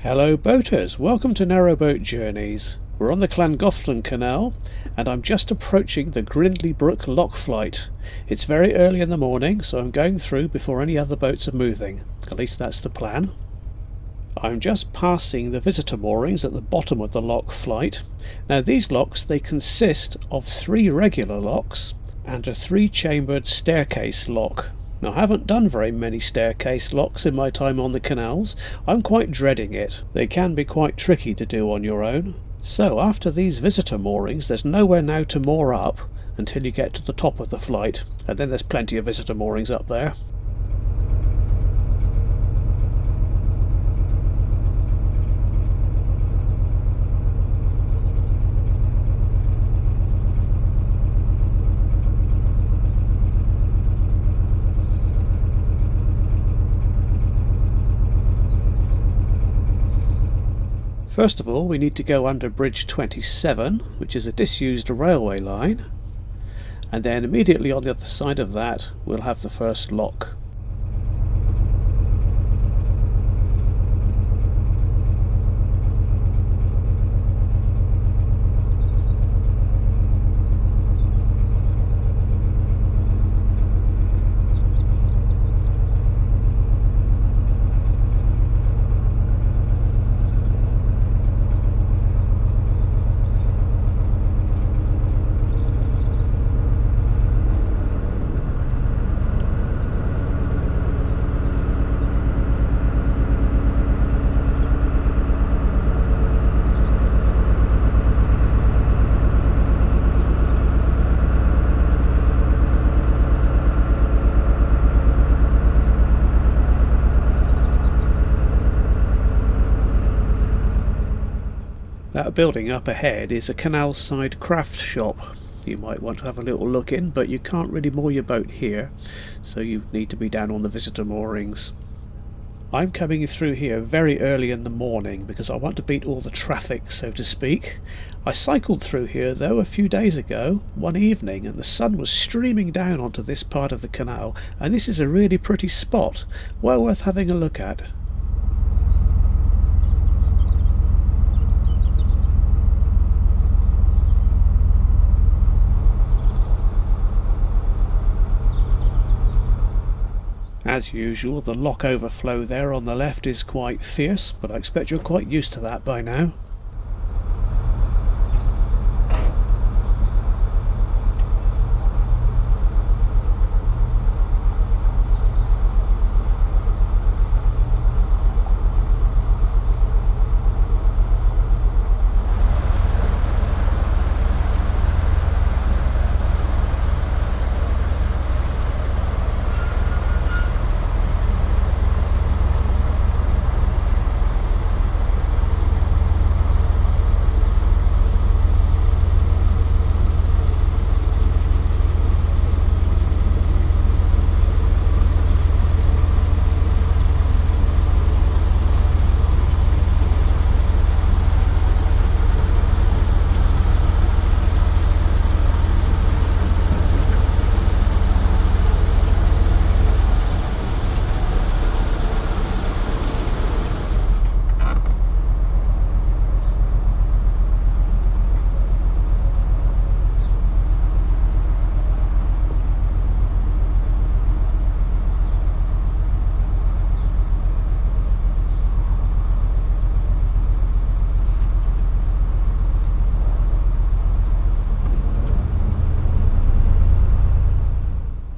Hello boaters, welcome to Narrowboat Journeys. We're on the Llangollen canal and I'm just approaching the Grindley Brook lock flight. It's very early in the morning, so I'm going through before any other boats are moving. At least that's the plan. I'm just passing the visitor moorings at the bottom of the lock flight. Now these locks, they consist of 3 regular locks and a 3-chambered staircase lock. Now, I haven't done very many staircase locks in my time on the canals. I'm quite dreading it. They can be quite tricky to do on your own. So after these visitor moorings, there's nowhere now to moor up until you get to the top of the flight, and then there's plenty of visitor moorings up there. First of all, we need to go under Bridge 27, which is a disused railway line, and then immediately on the other side of that we'll have the first lock. That building up ahead is a canal side craft shop. You might want to have a little look in, but you can't really moor your boat here, so you need to be down on the visitor moorings. I'm coming through here very early in the morning because I want to beat all the traffic, so to speak. I cycled through here though a few days ago, one evening, and the sun was streaming down onto this part of the canal, and this is a really pretty spot, well worth having a look at. As usual, the lock overflow there on the left is quite fierce, but I expect you're quite used to that by now.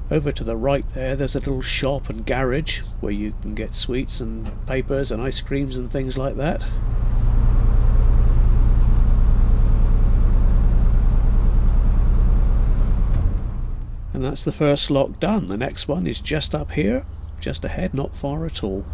Over to the right there's a little shop and garage where you can get sweets and papers and ice creams and things like that. And that's the first lock done. The next one is just up here, just ahead, not far at all.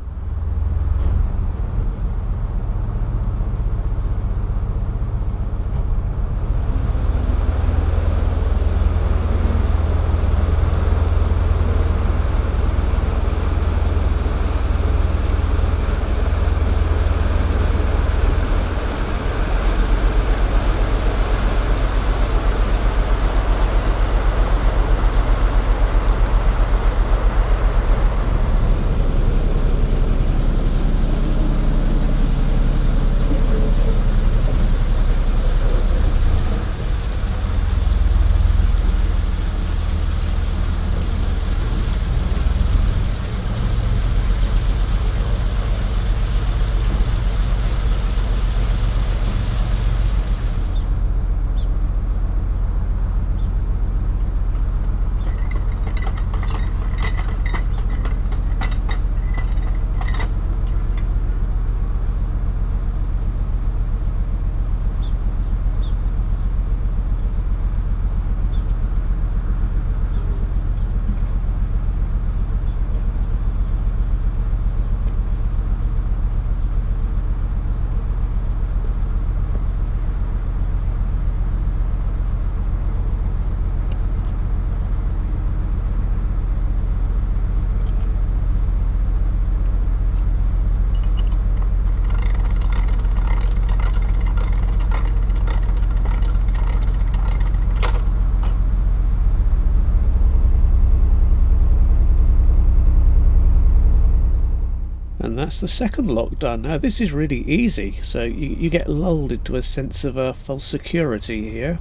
that's the second lock done. Now this is really easy, so you get lulled into a sense of false security here.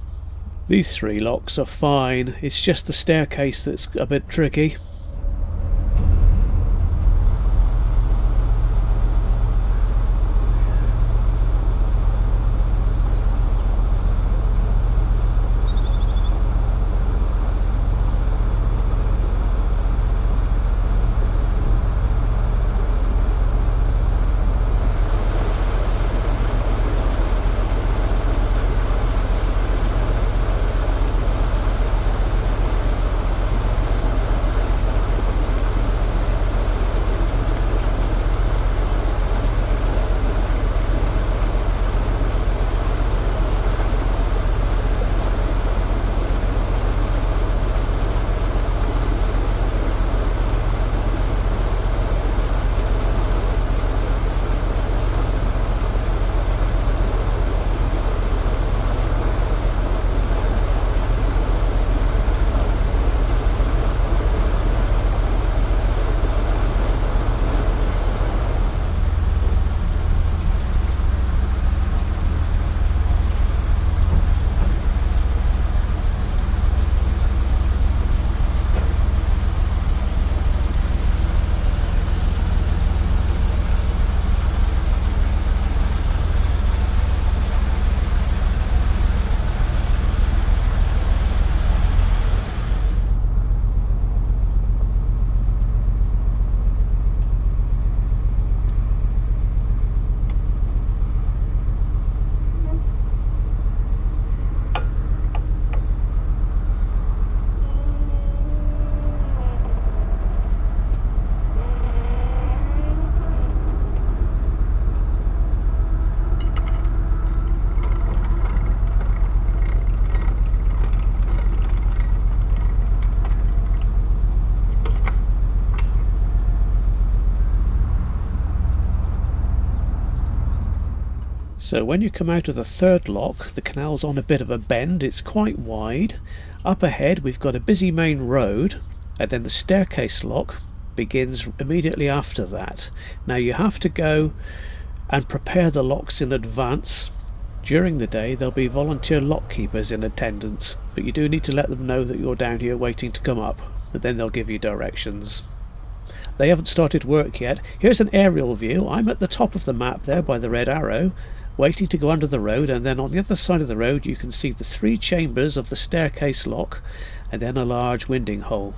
These 3 locks are fine, it's just the staircase that's a bit tricky. So when you come out of the third lock, the canal's on a bit of a bend, it's quite wide. Up ahead we've got a busy main road, and then the staircase lock begins immediately after that. Now you have to go and prepare the locks in advance. During the day there'll be volunteer lock keepers in attendance, but you do need to let them know that you're down here waiting to come up, and then they'll give you directions. They haven't started work yet. Here's an aerial view. I'm at the top of the map there by the red arrow, waiting to go under the road, and then on the other side of the road you can see the 3 chambers of the staircase lock and then a large winding hole.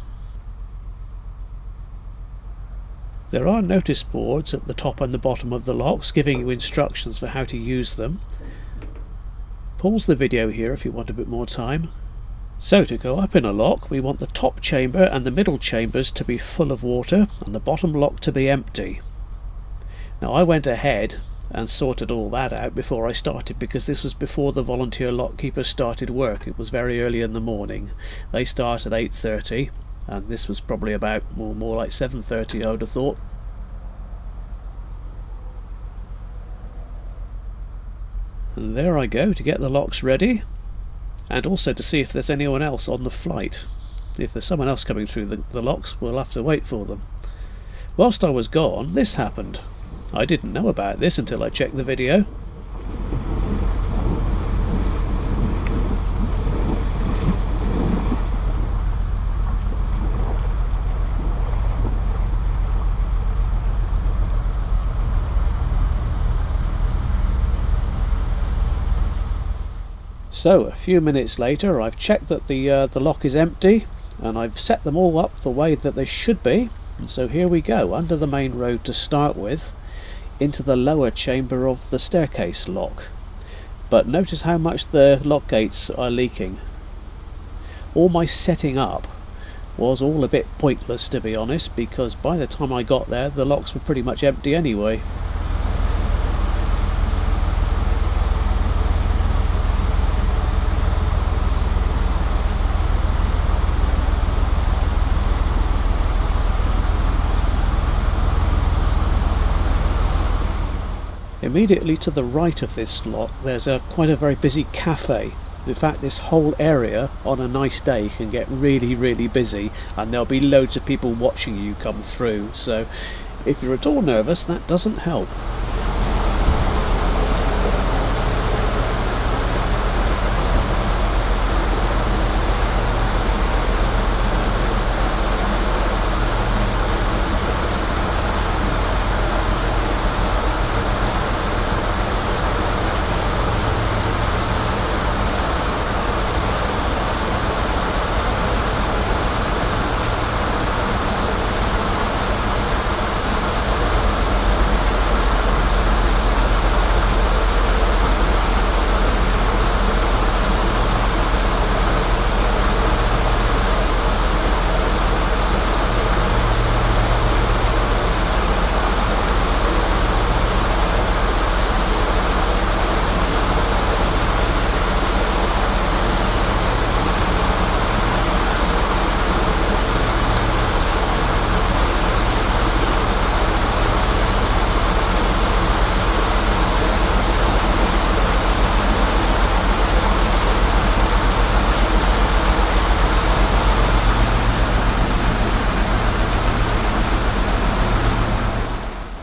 There are notice boards at the top and the bottom of the locks giving you instructions for how to use them. Pause the video here if you want a bit more time. So to go up in a lock we want the top chamber and the middle chambers to be full of water and the bottom lock to be empty. Now I went ahead and sorted all that out before I started, because this was before the volunteer lock keepers started work. It was very early in the morning. They start at 8:30 and this was probably about more like 7:30 I would have thought. And there I go to get the locks ready, and also to see if there's anyone else on the flight. If there's someone else coming through the locks, we'll have to wait for them. Whilst I was gone, this happened. I didn't know about this until I checked the video. So a few minutes later I've checked that the lock is empty, and I've set them all up the way that they should be, and so here we go under the main road to start with, into the lower chamber of the staircase lock. But notice how much the lock gates are leaking. All my setting up was all a bit pointless, to be honest, because by the time I got there the locks were pretty much empty anyway. Immediately to the right of this lock there's quite a very busy cafe. In fact, this whole area on a nice day can get really busy, and there'll be loads of people watching you come through, so If you're at all nervous, that doesn't help.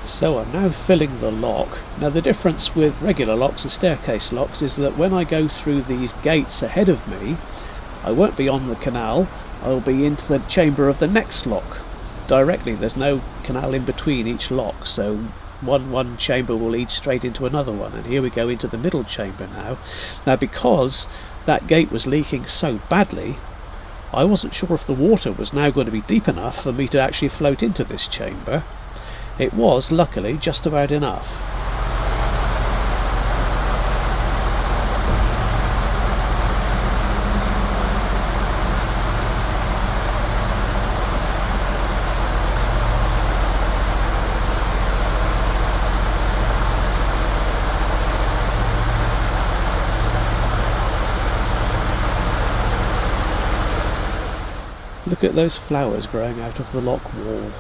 So I'm now filling the lock. Now the difference with regular locks and staircase locks is that when I go through these gates ahead of me, I won't be on the canal, I'll be into the chamber of the next lock directly. There's no canal in between each lock, so one chamber will lead straight into another one, and here we go into the middle chamber now. Now because that gate was leaking so badly, I wasn't sure if the water was now going to be deep enough for me to actually float into this chamber. It was, luckily, just about enough. Look at those flowers growing out of the lock wall.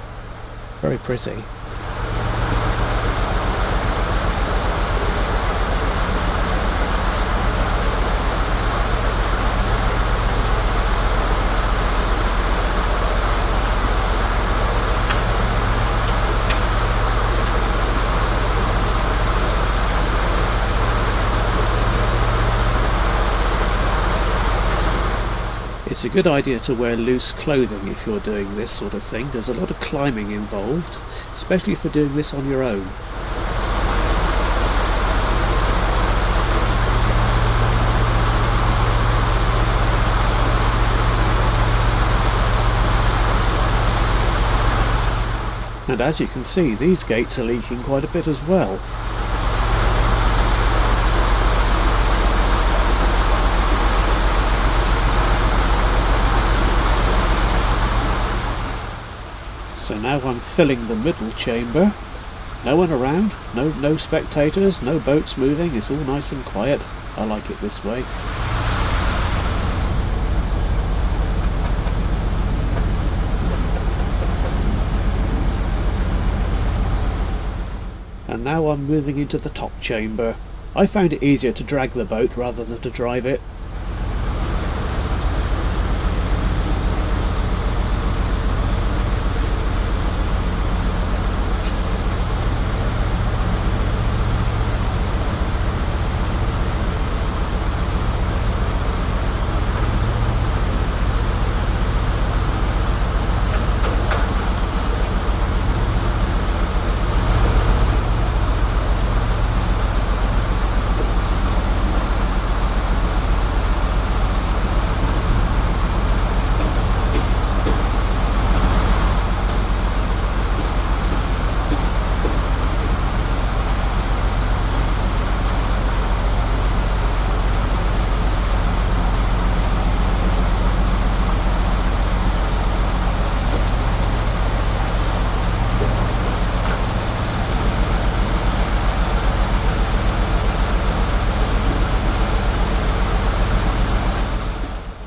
Very pretty. It's a good idea to wear loose clothing if you're doing this sort of thing. There's a lot of climbing involved, especially if you're doing this on your own. And as you can see, these gates are leaking quite a bit as well. So now I'm filling the middle chamber. No one around, no spectators, no boats moving, it's all nice and quiet. I like it this way. And now I'm moving into the top chamber. I found it easier to drag the boat rather than to drive it.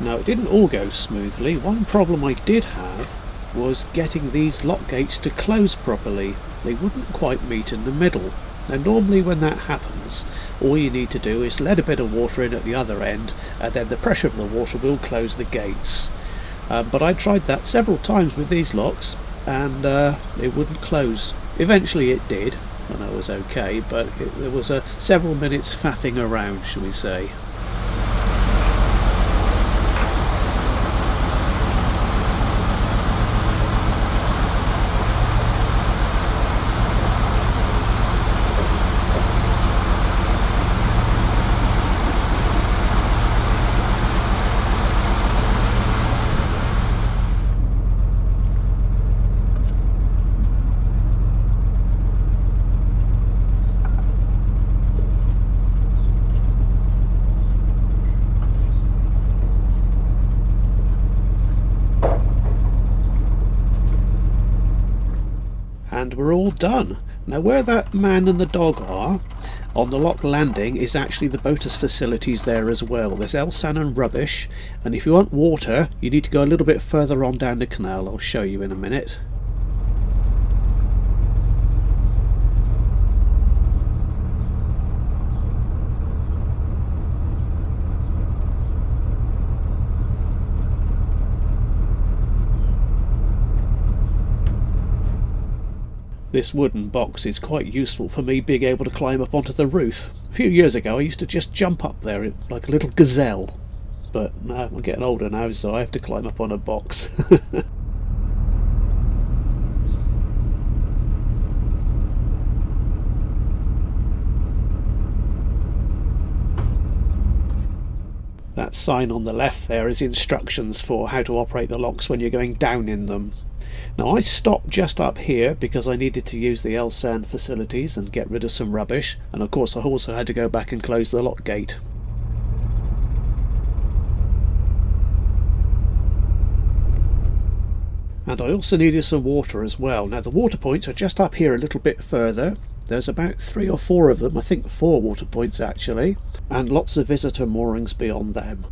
Now it didn't all go smoothly. One problem I did have was getting these lock gates to close properly. They wouldn't quite meet in the middle. Now normally when that happens, all you need to do is let a bit of water in at the other end, and then the pressure of the water will close the gates. But I tried that several times with these locks, and it wouldn't close. Eventually it did, and I was okay, but there was several minutes faffing around, shall we say. And we're all done. Now where that man and the dog are on the lock landing is actually the boaters facilities there as well. There's Elsan and rubbish, and if you want water you need to go a little bit further on down the canal. I'll show you in a minute. This wooden box is quite useful for me being able to climb up onto the roof. A few years ago I used to just jump up there like a little gazelle, but no, I'm getting older now, so I have to climb up on a box. That sign on the left there is instructions for how to operate the locks when you're going down in them. Now I stopped just up here because I needed to use the Elsan facilities and get rid of some rubbish, and of course I also had to go back and close the lock gate. And I also needed some water as well. Now the water points are just up here a little bit further. There's about 3 or 4 of them, I think 4 water points actually, and lots of visitor moorings beyond them.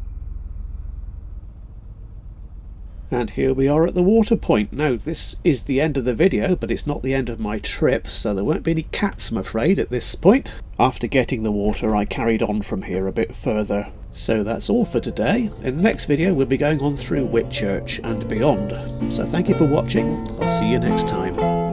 And here we are at the water point. Now this is the end of the video, but it's not the end of my trip, so there won't be any cats, I'm afraid, at this point. After getting the water I carried on from here a bit further. So that's all for today. In the next video we'll be going on through Whitchurch and beyond. So thank you for watching. I'll see you next time.